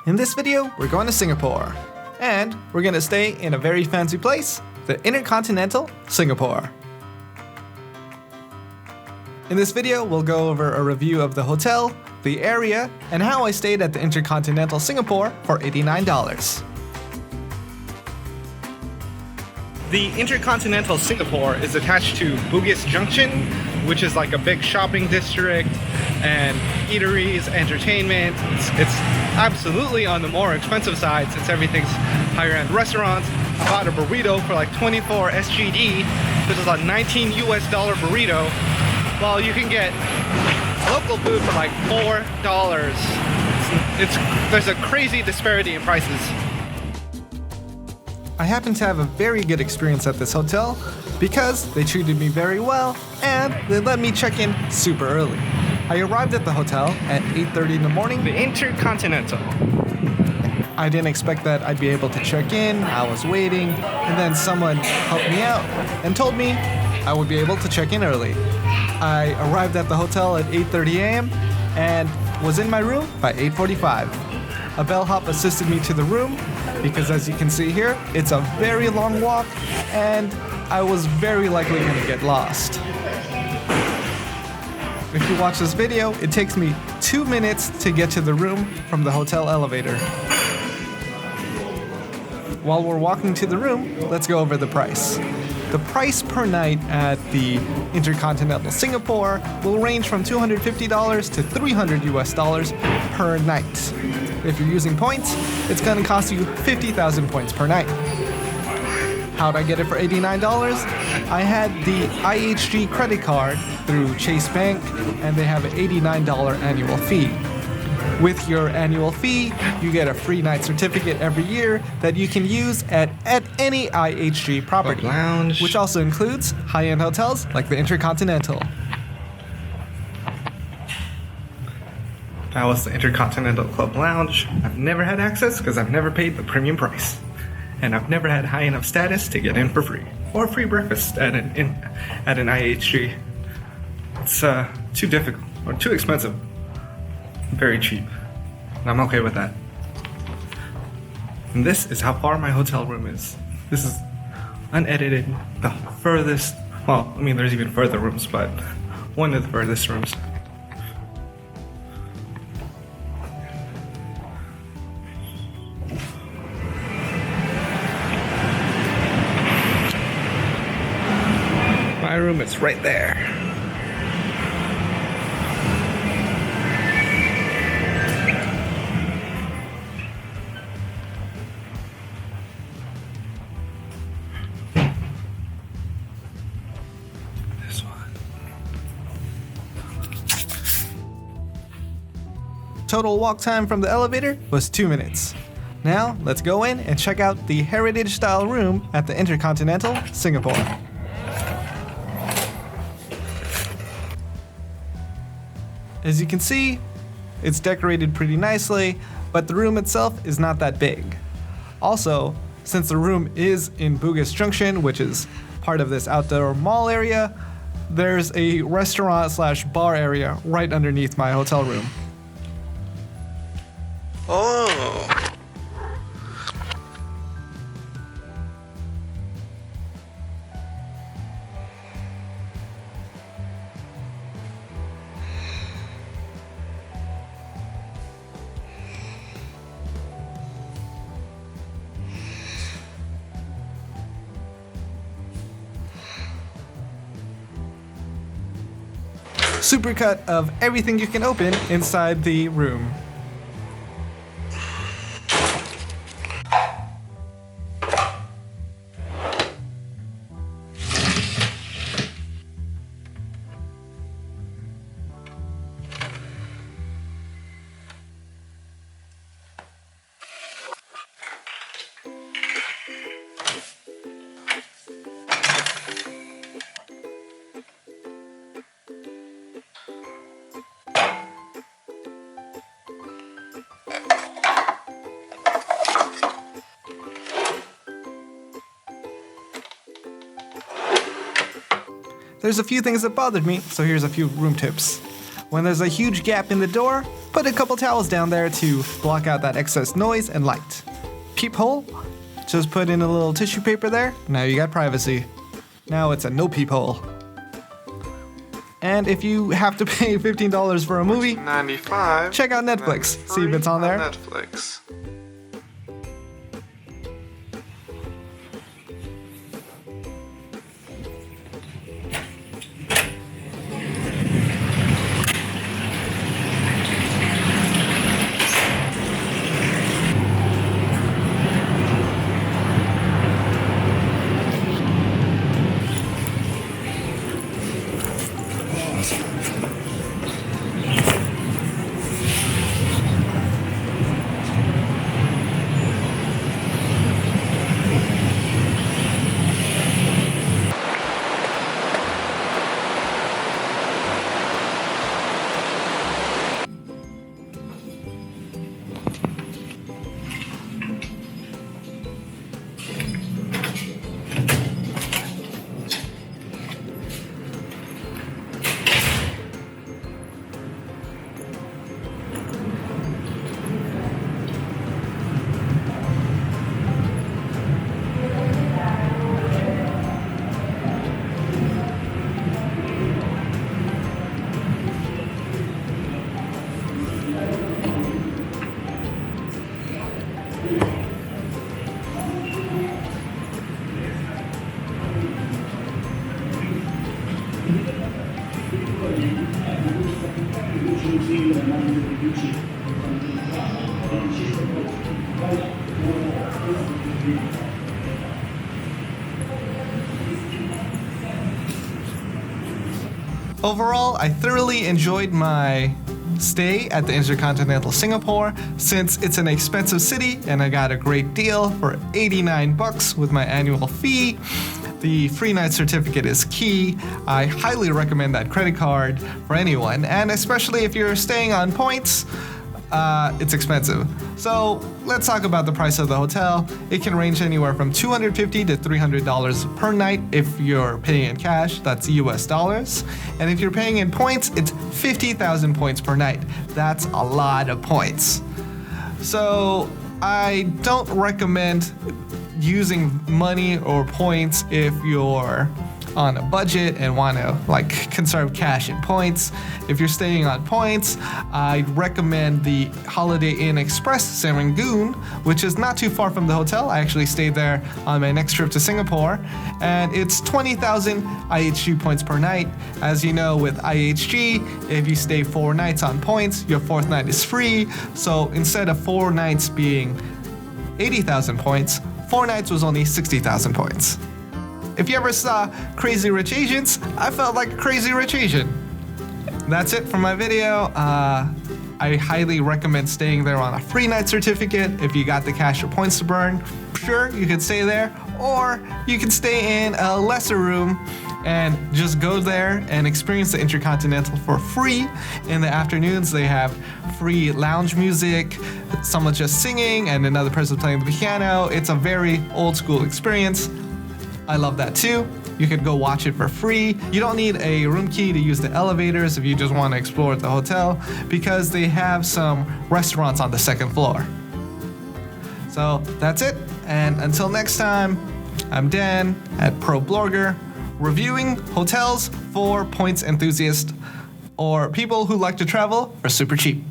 In this video, we're going to Singapore. And we're going to stay in a very fancy place, the Intercontinental Singapore. In this video, we'll go over a review of the hotel, the area, and how I stayed at the Intercontinental Singapore for $89. The Intercontinental Singapore is attached to Bugis Junction, which is like a big shopping district and eateries, entertainment. It's absolutely on the more expensive side since everything's higher end restaurants. I bought a burrito for like 24 SGD, which is a $19 burrito, while you can get local food for like $4. There's a crazy disparity in prices. I happened to have a very good experience at this hotel because they treated me very well and they let me check in super early. I arrived at the hotel at 8:30 in the morning. The Intercontinental. I didn't expect that I'd be able to check in. I was waiting, and then someone helped me out and told me I would be able to check in early. I arrived at the hotel at 8:30 a.m. and was in my room by 8:45. A bellhop assisted me to the room because, as you can see here, it's a very long walk and I was very likely going to get lost. If you watch this video, it takes me 2 minutes to get to the room from the hotel elevator. While we're walking to the room, let's go over the price. The price per night at the Intercontinental Singapore will range from $250 to $300 per night. If you're using points, it's going to cost you 50,000 points per night. How'd I get it for $89? I had the IHG credit card through Chase Bank, and they have an $89 annual fee. With your annual fee, you get a free night certificate every year that you can use at any IHG property, lounge, which also includes high-end hotels like the Intercontinental. That was the Intercontinental Club Lounge. I've never had access because I've never paid the premium price. And I've never had high enough status to get in for free. Or free breakfast at an IHG. It's too difficult, or too expensive. Very cheap. And I'm okay with that. And this is how far my hotel room is. This is unedited, the furthest, well, I mean there's even further rooms, but one of the furthest rooms. My room is right there. This one. Total walk time from the elevator was 2 minutes. Now, let's go in and check out the heritage-style room at the Intercontinental Singapore. As you can see, it's decorated pretty nicely, but the room itself is not that big. Also, since the room is in Bugis Junction, which is part of this outdoor mall area, there's a restaurant/bar area right underneath my hotel room. Oh! Supercut of everything you can open inside the room. There's a few things that bothered me, so here's a few room tips. When there's a huge gap in the door, Put a couple towels down there to block out that excess noise and light. Peephole, just put in a little tissue paper there. Now you got privacy. Now it's a no peephole. And if you have to pay $15 for a movie, $95. check out Netflix. See if it's on there. Netflix. Overall, I thoroughly enjoyed my stay at the Intercontinental Singapore since it's an expensive city and I got a great deal for $89 with my annual fee. The free night certificate is key. I highly recommend that credit card for anyone, and especially if you're staying on points, it's expensive. So let's talk about the price of the hotel. It can range anywhere from $250 to $300 per night if you're paying in cash, that's US dollars. And if you're paying in points, it's 50,000 points per night. That's a lot of points. So I don't recommend using money or points if you're on a budget and want to conserve cash and points. If you're staying on points, I'd recommend the Holiday Inn Express Serangoon, which is not too far from the hotel. I actually stayed there on my next trip to Singapore, and it's 20,000 IHG points per night. As you know, with IHG, if you stay 4 nights on points, your 4th night is free. So instead of 4 nights being 80,000 points, 4 nights was only 60,000 points. If you ever saw Crazy Rich Asians, I felt like a crazy rich Asian. That's it for my video. I highly recommend staying there on a free night certificate if you got the cash or points to burn. Sure, you could stay there, or you can stay in a lesser room and just go there and experience the Intercontinental for free. In the afternoons, they have free lounge music, someone just singing, and another person playing the piano. It's a very old school experience. I love that too. You could go watch it for free. You don't need a room key to use the elevators if you just want to explore the hotel, because they have some restaurants on the 2nd floor. So that's it. And until next time, I'm Dan at Pro Blogger, reviewing hotels for points enthusiasts or people who like to travel for super cheap.